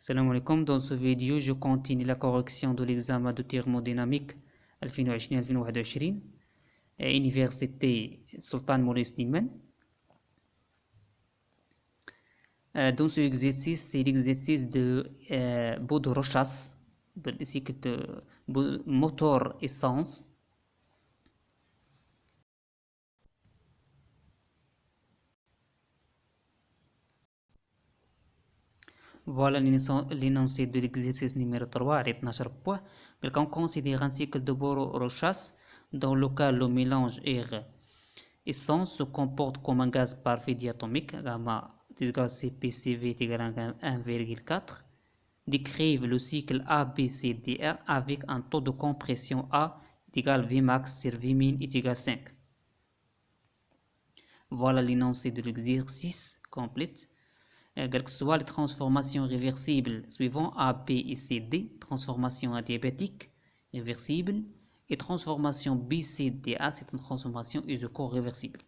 Salam alaikum. Dans ce vidéo, je continue la correction de l'examen de thermodynamique 2020-2021 à l'université Sultan Maurice Niman. Dans ce exercice, c'est l'exercice de Baudrechas, le cycle de moteur essence. Voilà l'énoncé de l'exercice numéro 3 avec 12 points. On considère un cycle de Baudrechas dans lequel le mélange air-essence se comporte comme un gaz parfait diatomique, gamma égale CpCv est égal à 1,4. Décrivent le cycle ABCDR avec un taux de compression A est égal à Vmax sur Vmin est égal à 5. Voilà l'énoncé de l'exercice complet. Quelles que soient les transformations réversibles suivant A, B et C, D, transformation adiabatique réversible et transformation B, C, D, A, c'est une transformation isochore réversible.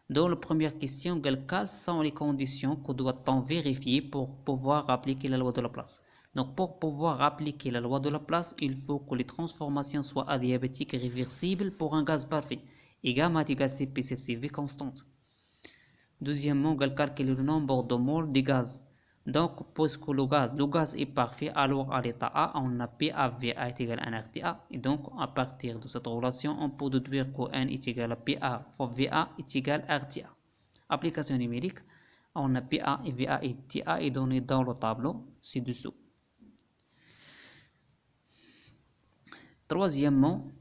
Dans la première question, quelles sont les conditions que doit-on vérifier pour pouvoir appliquer la loi de Laplace? Donc, pour pouvoir appliquer la loi de Laplace, il faut que les transformations soient adiabatiques et réversibles pour un gaz parfait. Et gamma est égal à Cp, Cv constante. Deuxièmement, calculer le nombre de moles de gaz. Donc, puisque le gaz est parfait, alors à l'état A, on a PAVA est égal à RTA. Et donc, à partir de cette relation, on peut déduire que N est égal à PA fois VA est égal à RTA. Application numérique, on a PA et VA et TA est donné dans le tableau ci-dessous. Troisièmement,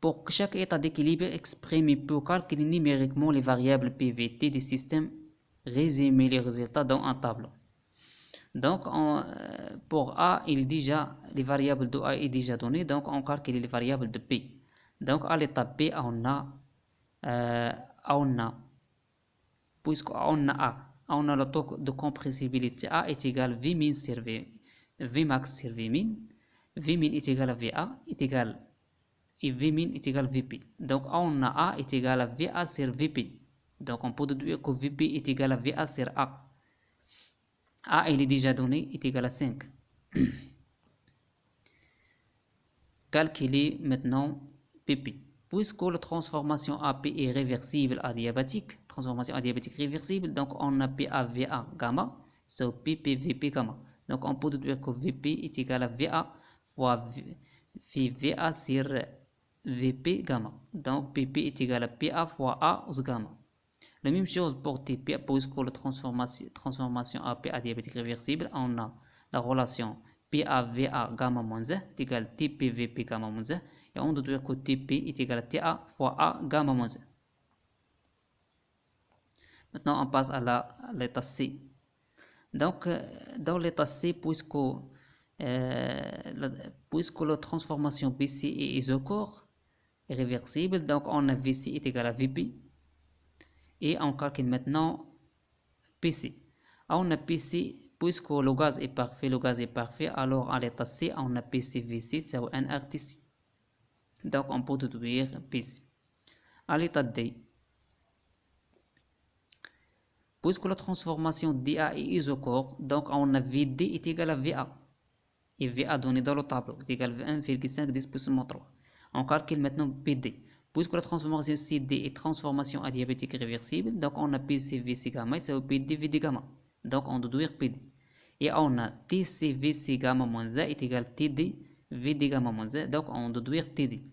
pour chaque état d'équilibre exprimé, peut calculer numériquement les variables PVT des systèmes, résumer les résultats dans un tableau. Donc, pour A, les variables de A est déjà donné, donc on calcule les variables de P. Donc, à l'étape P, puisqu'on a le taux de compressibilité A est égal à Vmin sur Vmax sur Vmin, Vmin est égal à VA est égal et Vmin est égal à Vp. Donc, on a A est égal à VA sur Vp. Donc, on peut déduire que Vp est égal à VA sur A. A, il est déjà donné, est égal à 5. Calculez maintenant Pp. Puisque la transformation AP est réversible adiabatique, transformation adiabatique réversible, donc on a PAVA gamma, so Pp Vp gamma. Donc, on peut déduire que Vp est égal à VA fois VA sur Vp gamma. Donc, Pp est égal à PA fois A aux gamma. La même chose pour Tp, puisque la transformation AP adiabatique réversible, on a la relation PAVA gamma moins 1 est égal à TPVP gamma moins 1, et on doit dire que TP est égal à TA fois A gamma moins 1. Maintenant, on passe à l'état C. Donc, dans l'état C, puisque la transformation BC est isochore, est réversible, donc on a VC est égal à VP. Et on calcule maintenant PC. On a PC, puisque le gaz est parfait, alors à l'état C, on a PCVC, c'est un RTC. Donc, on peut déduire PC. À l'état D, puisque la transformation DA est isochore, donc on a VD est égal à VA. Et VA donné dans le tableau est égal à 1,5 10 puissance 3. On calcule maintenant PD. Puisque la transformation CD est transformation adiabatique réversible, donc on a PCVC gamma, c'est PD VD gamma. Donc on doit déduire PD. Et on a TCVC gamma moins 1 est égal à TD VD gamma moins 1, donc on doit déduire TD.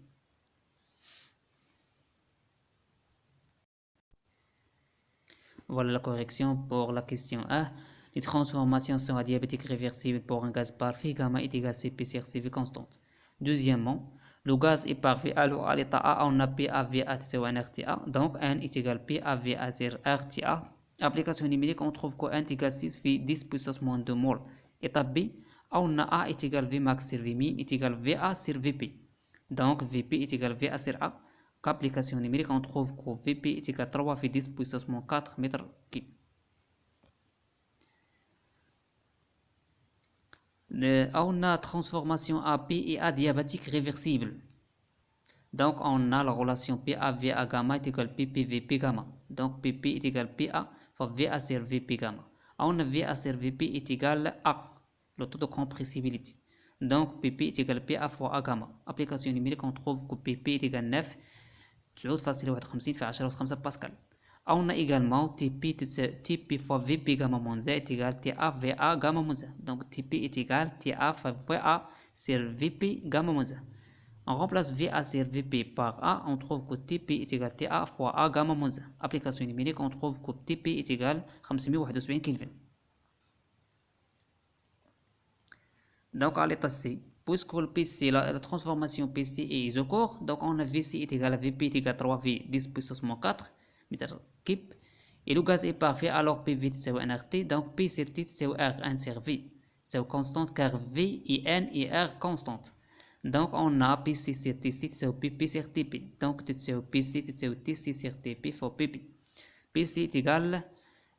Voilà la correction pour la question A. Les transformations sont adiabatiques réversibles pour un gaz parfait, gamma est égal à Cp sur Cv constante. Deuxièmement, le gaz est parfait, alors à l'état A, on a PAVA sur un RTA, donc N est égal à PAVA sur RTA. Application numérique, on trouve que N est égal à 6 fois 10 puissance moins 2 mol. Étape B, on a A est égal à Vmax sur Vmin est égal à VA sur Vp. Donc Vp est égal à VA sur A. Application numérique, on trouve que Vp est égal à 3 fois 10 puissance moins 4 mètres cubes. On a transformation AP et adiabatique réversible. Donc, on a la relation PAVA gamma est égal à PPVP gamma. Donc, PP est égal à PA fois VA sur VP gamma. On a VA sur VP est égal à le taux de compressibilité. Donc PP est égal à PA fois A gamma. Application numérique, on trouve que PP est égal à 9 9.51 في 10 أس 5 باسكال. On a également TP fois VP gamma moins Z est égal à TA VA gamma moins Z. Donc TP est égal à TA fois VA sur VP gamma moins Z. On remplace VA sur VP par A, on trouve que TP est égal à TA fois A gamma moins Z. Application numérique, on trouve que TP est égal à 571 Kelvin. Donc à l'état C, puisque le PC, la transformation PC est isocore, donc on a VC est égal à VP est égal à 3V 10 puissance moins 4 mètres cube. Et le gaz est parfait, alors PV c'est nRT, donc P sur T c'est R1 sur V. C'est constante car V et N et R constante. Donc on a PC sur TC c'est PP sur TP. Donc c'est PC c'est TC sur TP fois PP. PC est égal à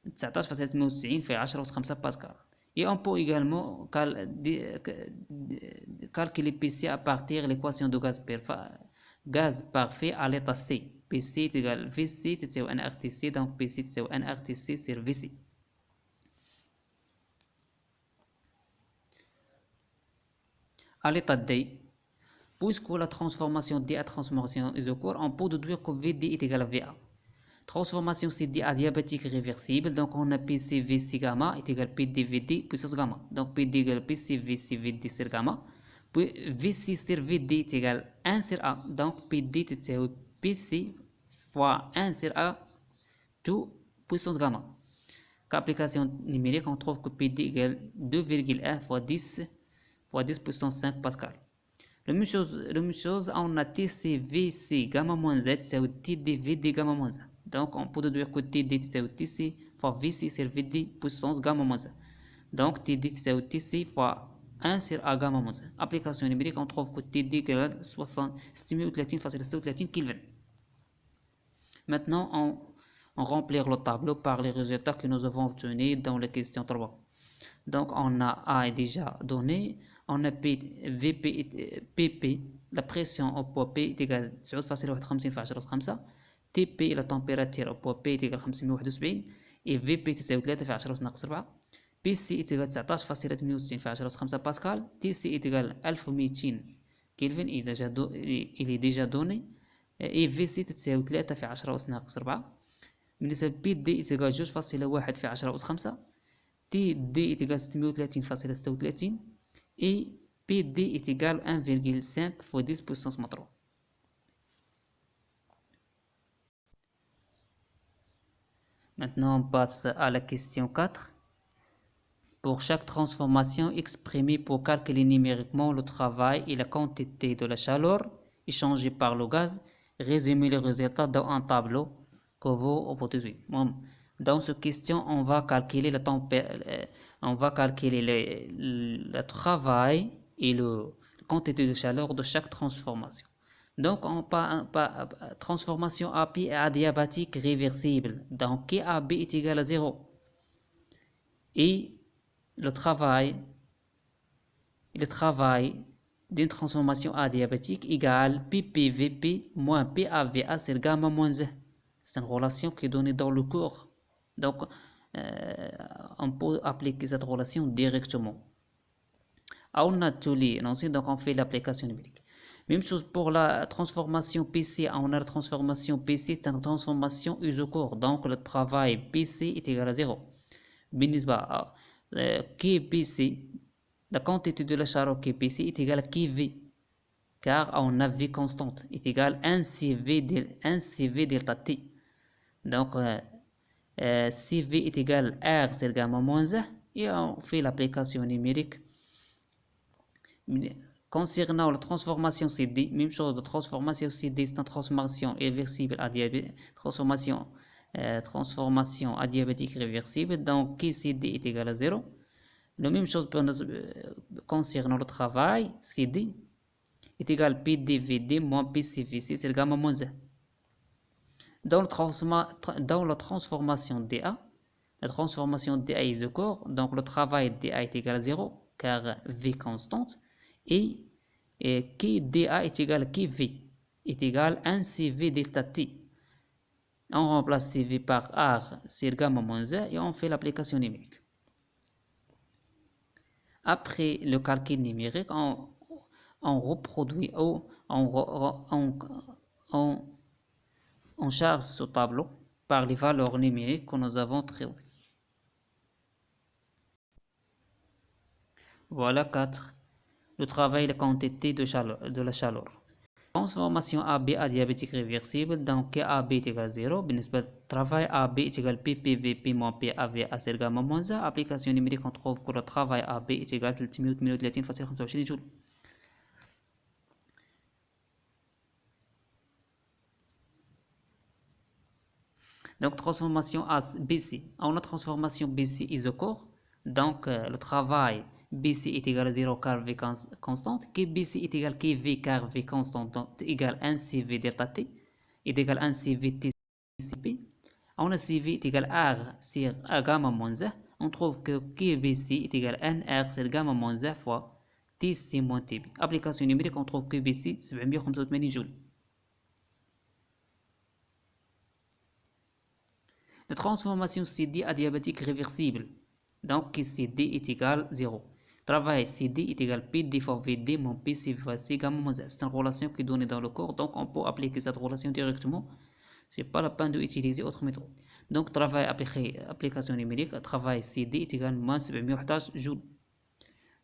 19.98 في 10 أس 5 باسكال. Et on peut également calculer PC à partir de l'équation de gaz parfait à l'état C. PC est égal à VC تساوي NRTC, donc PC تساوي NRTC sur VC. À l'état D, puisque la transformation D à transformation isocore, on peut déduire que VD est égal à VA. Transformation CD adiabatique réversible, donc on a PC VC gamma est égal à PD VD puissance gamma. Donc PD égale PC VC VD sur gamma. Puis VC sur VD est égal à 1 sur A. Donc PD est PC fois 1 sur A tout puissance gamma. Qu'application numérique, on trouve que PD égale 2,1 fois 10 puissance 5 pascal. La même chose, on a TC VC gamma moins Z, c'est TD VD gamma moins Z. Donc on peut déduire que TD c'est TC fois VC sur VD puissance gamma moins Z. Donc TD c'est TC fois 1 sur A gamma moins Z. Application numérique, on trouve que TD égale 630,36 Kelvin. Maintenant, on remplit le tableau par les résultats que nous avons obtenus dans la question 3. Donc on a A est déjà donné, on a PP, la pression au poids P est égale à 9.51 في 10 أس 5. TP la température au poids P est égale à 571 et VP تساوي 3 في 10 أس ناقص 4. PC est égal à 19.98 في 10 أس 5 باسكال. TC est égal à 1200 كلفن, il est déjà donné. et VC تساوي 3 في 10 أس ناقص 4. بالنسبة PD est égal à 2.1 في 10 أس 5. TD est égal à 630,36 et PD est égal à 1,5 fois 10 puissance moins 3. Maintenant, on passe à la question 4. Pour chaque transformation exprimée pour calculer numériquement le travail et la quantité de la chaleur échangée par le gaz, résumez les résultats dans un tableau que vous obtenez. Dans cette question, on va calculer le travail et la quantité de chaleur de chaque transformation. Donc, on parle transformation AP adiabatique réversible. Donc, KAB est égal à 0. Et le travail d'une transformation adiabatique égale PPVP moins PAVA sur gamma moins Z. C'est une relation qui est donnée dans le cours. Donc, on peut appliquer cette relation directement. On a tous les énoncés, donc on fait l'application numérique. Même chose pour la transformation PC. On a la transformation PC, c'est une transformation isocore. Donc, le travail PC est égal à 0. بالنسبة KPC, la quantité de la chaleur KPC est égale à KV, car on a V constante, est égal à 1 CV delta T. Donc, CV est égal à R sur gamma moins 1, et on fait l'application numérique. Concernant la transformation CD, même chose, la transformation CD, c'est une transformation réversible adiabatique, transformation adiabatique réversible, donc KCD est égal à 0. La même chose concernant le travail, CD est égal à PDVD moins PCVC, c'est le gamma moins 1. Dans la transformation DA, la transformation DA est isocore, donc le travail DA est égal à 0, car V constante, et KDA est égal à KV, est égal à 1 CV delta T. On remplace CV par R sur gamma moins 1 et on fait l'application numérique. Après le calcul numérique, on reproduit ou on charge ce tableau par les valeurs numériques que nous avons trouvées. Voilà 4. Le travail et la quantité de la chaleur. Transformation AB adiabatique réversible. Donc AB est égal à 0. بالنسبة للترافاي AB est égal à PPV P moins PAV أسر gamma moins A. Application numérique, on trouve que le travail AB est égal à 338,25 joules. Donc transformation BC. On a transformation BC isocore. Donc le travail BC est égal à 0 car V constante. KBC est égal à KV car V constante, donc égal à 1 CV delta T est égal à 1 CV TCP. On a CV est égal à R sur gamma moins A. On trouve que KBC est égal à NR sur gamma moins A fois TC moins TB. Application numérique, on trouve que KBC 785 joules. La transformation CD adiabatique réversible. Donc CD est égal à 0. Travail CD est égal à PD fois VD moins PC fois C gamma moins A. C'est une relation qui est donnée dans le corps, donc on peut appliquer cette relation directement. Ce n'est pas la peine d'utiliser autre méthode. Donc travail application numérique, travail CD est égal à moins 711 joules.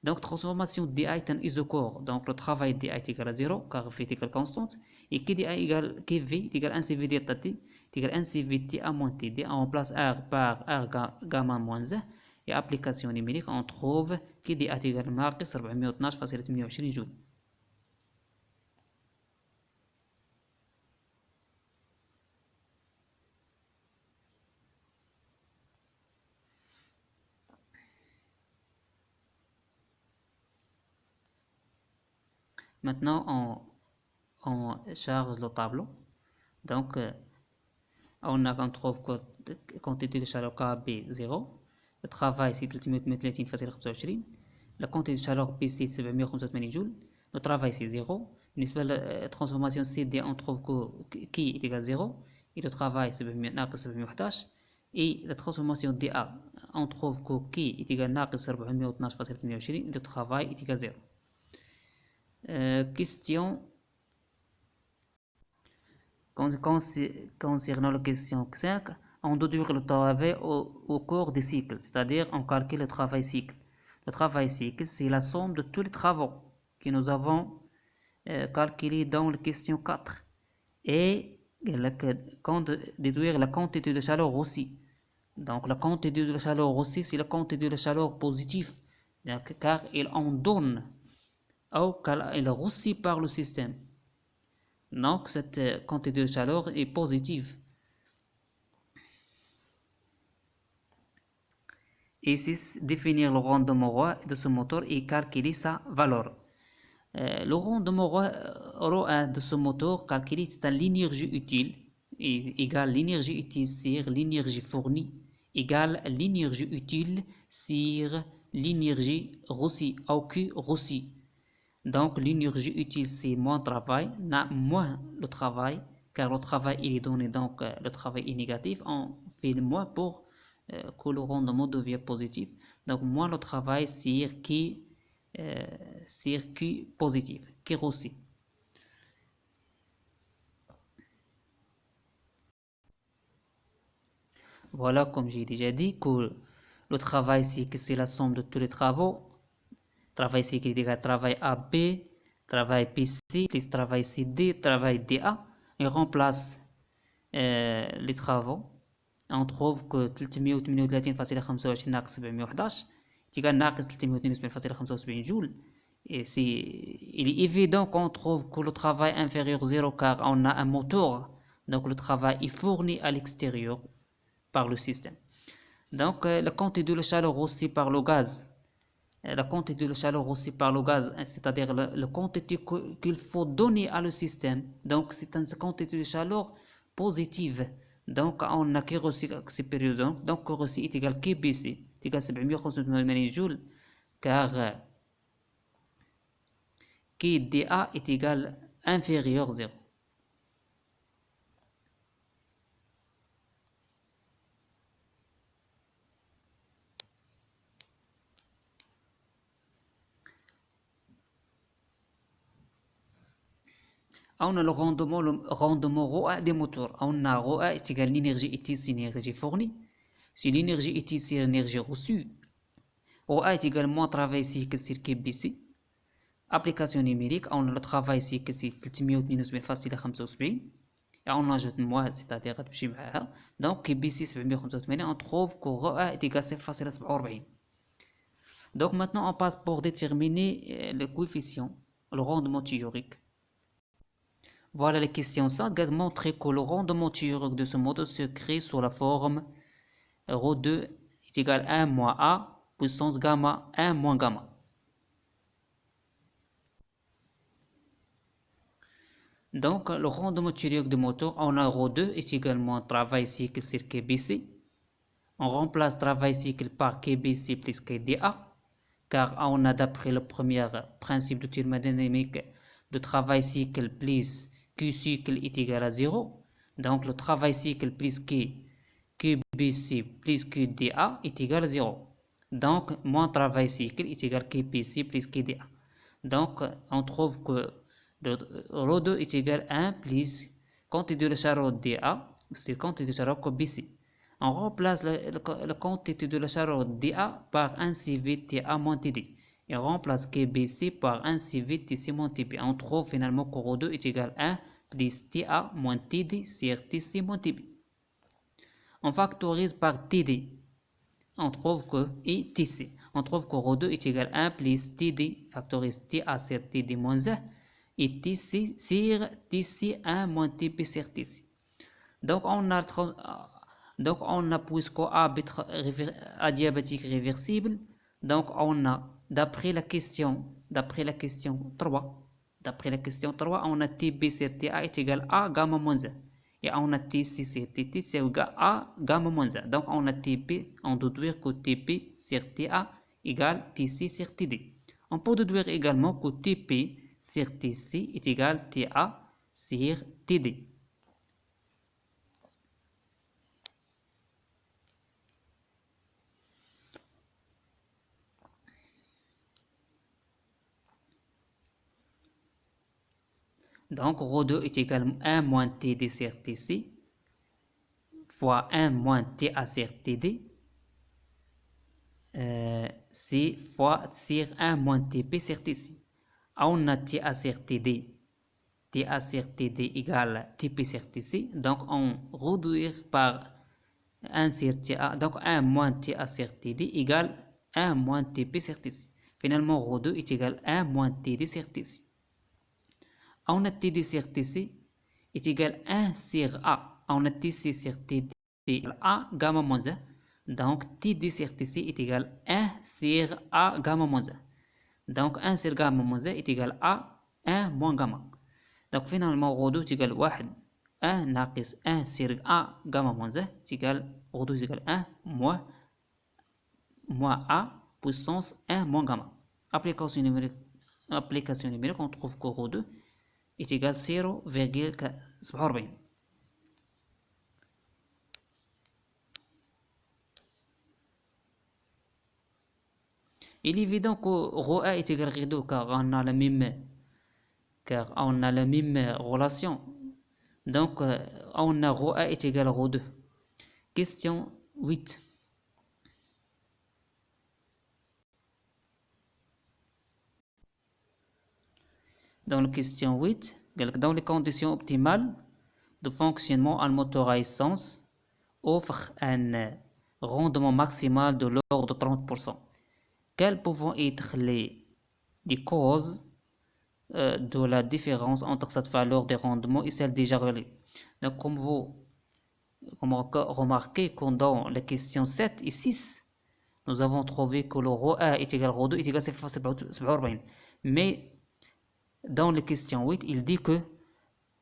Donc transformation DI est un isocore. Donc le travail DI est égal à 0 car V est égal à constante. Et KDI égale KV est égal à 1 CV delta T est égal à 1 CV T A moins TD. On remplace R par R gamma moins 1. Et application numérique, on trouve KDI est égal à ناقص 412,28 joules. Maintenant, on charge le tableau. Donc, on trouve que quantité de chaleur KB 0. Le travail c'est 330,25. La quantité de chaleur PC c'est 785 joules. Le travail c'est 0. La transformation CD, on trouve que qui est égal à 0. Et le travail c'est 711. Et la transformation DA, on trouve que qui est égal à 412,28. Et le travail est égal à 0. Question concernant la question 5, on déduit le travail au cours des cycles, c'est-à-dire on calcule le travail cycle. Le travail cycle, c'est la somme de tous les travaux que nous avons calculés dans la question 4. Et déduire la quantité de chaleur aussi. Donc la quantité de chaleur aussi, c'est la quantité de chaleur positive, car il en donne ou car il est reçu par le système. Donc cette quantité de chaleur est positive. Et 6. Définir le rendement de ce moteur et calculer sa valeur. Le rendement ρ de ce moteur calculé, c'est l'énergie utile égale l'énergie utile sur l'énergie fournie égale l'énergie utile sur l'énergie reçue ou Q reçue. Donc l'énergie utile c'est moins travail, moins le travail, car le travail il est donné, donc le travail est négatif, on fait moins pour que le rendement devienne positif. Donc moins le travail sur qui positif, qui reçu. Voilà, comme j'ai déjà dit, que le travail c'est la somme de tous les travaux. Travail C qui est égal à travail AB, travail PC, plus travail CD, travail DA. Et remplace les travaux. On trouve que 338,25 ناقص 711 تيجي ناقص 372,75 joules. Et il est évident qu'on trouve que le travail inférieur 0 car on a un moteur. Donc le travail est fourni à l'extérieur par le système. Donc la quantité de la chaleur aussi par le gaz. La quantité de chaleur aussi par le gaz, c'est-à-dire la quantité qu'il faut donner à le système. Donc c'est une quantité de chaleur positive. Donc on a qui reçu ces périodes. Donc reçu est égal à KBC, est égal à 785 joules, car KDA est égal à inférieur à 0. On a le rendement ρA des moteurs. On a ρA est égal à l'énergie utile, c'est l'énergie fournie. Si l'énergie utile, c'est l'énergie reçue, ρA est également travail cycle sur KBC. Application numérique, on a le travail cycle c'est 372,75. Et on ajoute moins, c'est-à-dire donc KBC 785, on trouve que ρA est égal à 0,47. Donc maintenant on passe pour déterminer le coefficient, le rendement théorique. Voilà les questions 5. Montrer que le rendement théorique de ce moteur se crée sous la forme ρ2 est égal à 1 moins A puissance gamma 1 moins gamma. Donc le rendement théorique du moteur, on a ρ2 est également travail cycle sur KBC. On remplace travail cycle par KBC plus KDA, car on a d'après le premier principe de thermodynamique de travail cycle plus Q cycle est égal à 0. Donc le travail cycle plus QBC plus QDA est égal à 0. Donc moins travail cycle est égal à QBC plus QDA. Donc on trouve que le ρ2 est égal à 1 plus quantité de chaleur dA, c'est quantité de chaleur QBC. On remplace la quantité de la chaleur dA par 1 CV TA moins TD. Et on remplace KBC par 1 CV TC moins TB. On trouve finalement que ρ2 est égal à 1 plus TA moins TD sur TC moins TB. On factorise par TD. On trouve que et TC. On trouve que ρ2 est égal à 1 plus TD factorise TA sur TD moins 1 et TC sur TC 1 moins TB sur TC. Donc on a puisque A adiabatique réversible, donc on a d'après la question 3, on a TB sur TA est égal à gamma moins 1. Et on a TC sur TT c'est égal à gamma moins 1. Donc on a TP, on doit déduire que TP sur TA égale TC sur TD. On peut déduire également que TP sur TC est égal à TA sur TD. Donc ρ2 est égal à 1 moins TD sur TC fois 1 moins TA sur TD, c'est fois sur 1 moins TP sur TC. On a TA sur TD égale TP sur TC, donc on réduire par 1 sur TA, donc 1 moins TA sur TD égale 1 moins TP sur TC. Finalement ρ2 est égal à 1 moins TD sur TC. On a TD sur TC est égal à 1 sur A. On a TC sur TD égale A gamma moins 1. Donc TD sur TC est égal à 1 sur A gamma moins 1. Donc 1 sur gamma moins 1 est égal à 1 moins gamma. Donc finalement ρ2 est égal à 1 ناقص 1 sur A gamma moins 1 est égal ρ2 est égal à 1 moins A puissance 1 moins gamma. Application numérique, on trouve que ρ2 est égal à 0,47. Il est évident que ρA est égal à ρ2 car on a la même relation. Donc on a ρA est égal à ρ2. Question 8. Dans la question 8, dans les conditions optimales de fonctionnement, un moteur à essence offre un rendement maximal de l'ordre de 30%. Quelles peuvent être les causes de la différence entre cette valeur de rendement et celle déjà relevée? Donc, comme vous remarquez que dans les questions 7 et 6, nous avons trouvé que le ρA est égal à ρ2 est égal à 0,47. Mais dans les questions 8, il dit que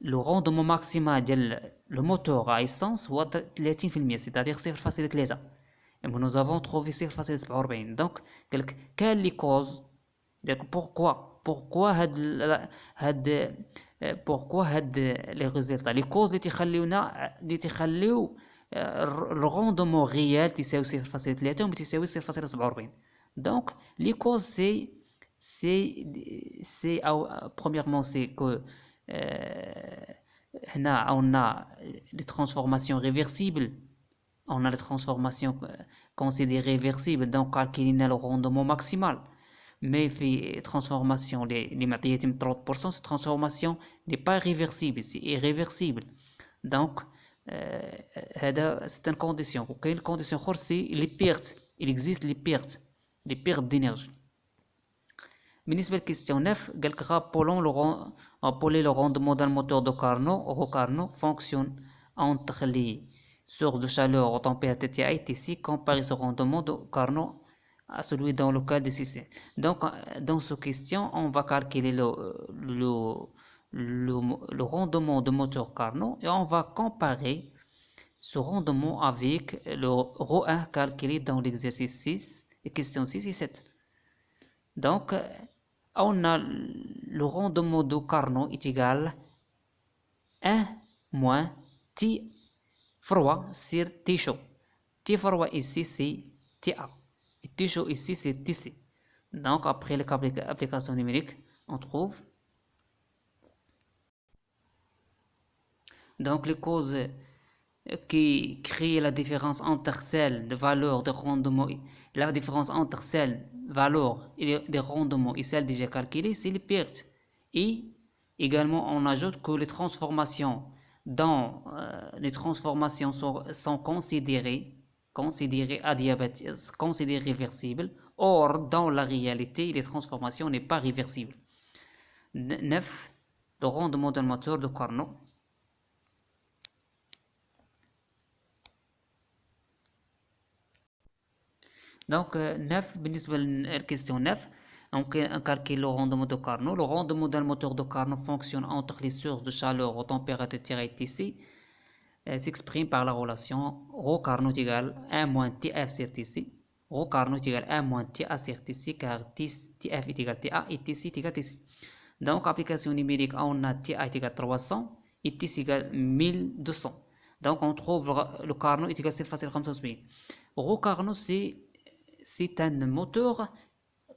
le rendement maximal de le moteur à essence هو 30%, c'est-à-dire 0,3. Et nous avons trouvé 0,47. Donc, quelles les causes? pourquoi les résultats, les causes اللي تخليو le rendement réel تساوي 0,3 وما تساوي 0,47. Donc, les causes c'est premièrement c'est que on a les transformations réversibles, on a les transformations considérées réversibles, donc calculer le rendement maximal. Mais les transformations, les matériaux 30%, cette transformation n'est pas réversible, c'est irréversible. Donc, c'est une condition. Quelle condition? C'est les pertes. Il existe les pertes d'énergie. بالنسبة للكيستيون 9 قالك rappeler le rendement d'un moteur de Carnot fonctionne entre les sources de chaleur aux températures TI et TC comparé ce rendement de Carnot à celui dans le cas de CC. Donc dans cette question on va calculer le rendement de moteur Carnot et on va comparer ce rendement avec le ρ1 calculé dans l'exercice 6 et question 6 et 7. Donc, on a le rendement de Carnot est égal à 1 moins T froid sur T chaud. T froid ici c'est TA et T chaud ici c'est TC. Donc, après l'application numérique, on trouve donc les causes qui créent la différence entre celles de valeur de rendement, la différence entre celles valeur de rendement et celle déjà calculée, c'est les pertes. Et également, on ajoute que les transformations sont considérées adiabatiques, considérées réversibles. Or, dans la réalité, les transformations n'est pas réversible. 9. Le rendement d'un moteur de Carnot. Donc, 9, la question 9, on calcule le rendement de Carnot. Le rendement d'un moteur de Carnot fonctionne entre les sources de chaleur aux températures TC, s'exprime par la relation ρ Carnot égale 1 moins TF sur TC. ρ Carnot égale 1 moins TA sur TC, car TF est égal TA et TC est égal TC. Donc, application numérique, on a TA est égal 300 et TC égale 1200. Donc, on trouve le Carnot est égal 7,75. ρ Carnot, c'est un moteur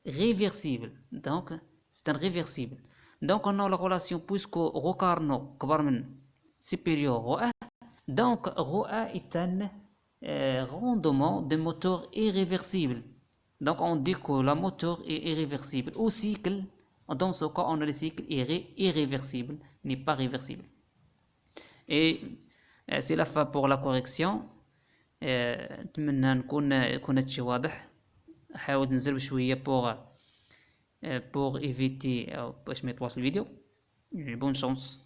réversible. Donc, c'est un réversible. Donc, on a la relation puisque ρ Carnot supérieur ρ1. Donc, ρ1 est un rendement de moteur irréversible. Donc, on dit que le moteur est irréversible. Au cycle, dans ce cas, on a le cycle irréversible, n'est pas réversible. Et c'est la fin pour la correction. نتمنى نكون هادشي واضح. حاول نزل بشويه بوغ ايفيتي باش ما يطولش الفيديو. بون شانس.